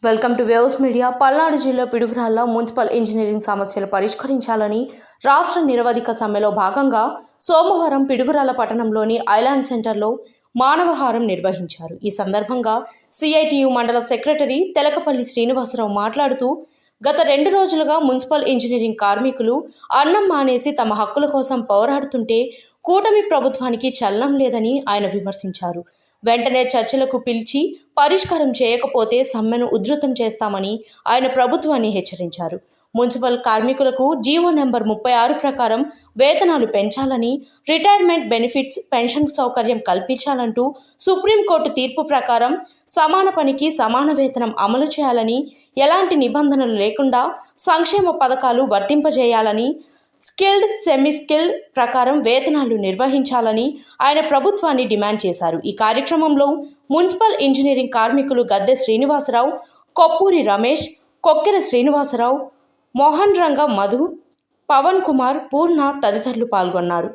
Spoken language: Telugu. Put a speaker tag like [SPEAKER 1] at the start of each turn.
[SPEAKER 1] Welcome to waves media. Palnadu జిల్లా పిడుగురాళ్ల మున్సిపల్ ఇంజనీరింగ్ సమస్యలు పరిష్కరించాలని రాష్ట్ర నిరవధిక సమ్మెలో భాగంగా సోమవారం పిడుగురాళ్ల పట్టణంలోని ఐలాండ్ సెంటర్లో మానవహారం నిర్వహించారు. ఈ సందర్భంగా సిఐటియు మండల సెక్రటరీ తెలకపల్లి శ్రీనివాసరావు మాట్లాడుతూ, గత 2 రోజులుగా మున్సిపల్ ఇంజనీరింగ్ కార్మికులు అన్నం మానేసి తమ హక్కుల కోసం పోరాడుతుంటే కూటమి ప్రభుత్వానికి చలనం లేదని ఆయన విమర్శించారు. వెంటనే చర్చలకు పిలిచి పరిష్కారం చేయకపోతే సమ్మెను ఉధృతం చేస్తామని ఆయన ప్రభుత్వాన్ని హెచ్చరించారు. మున్సిపల్ కార్మికులకు జీవో నెంబర్ 36 ప్రకారం వేతనాలు పెంచాలని, రిటైర్మెంట్ బెనిఫిట్స్, పెన్షన్ సౌకర్యం కల్పించాలంటూ సుప్రీంకోర్టు తీర్పు ప్రకారం సమాన పనికి సమాన వేతనం అమలు చేయాలని, ఎలాంటి నిబంధనలు లేకుండా సంక్షేమ పథకాలు వర్తింపజేయాలని, స్కిల్డ్ సెమీ స్కిల్ ప్రకారం వేతనాలు నిర్వహించాలని ఆయన ప్రభుత్వాన్ని డిమాండ్ చేశారు. ఈ కార్యక్రమంలో మున్సిపల్ ఇంజనీరింగ్ కార్మికులు గద్దె శ్రీనివాసరావు, కొప్పూరి రమేష్, కొక్కెర శ్రీనివాసరావు, మోహన్ రంగ, మధు, పవన్ కుమార్, పూర్ణ తదితరులు పాల్గొన్నారు.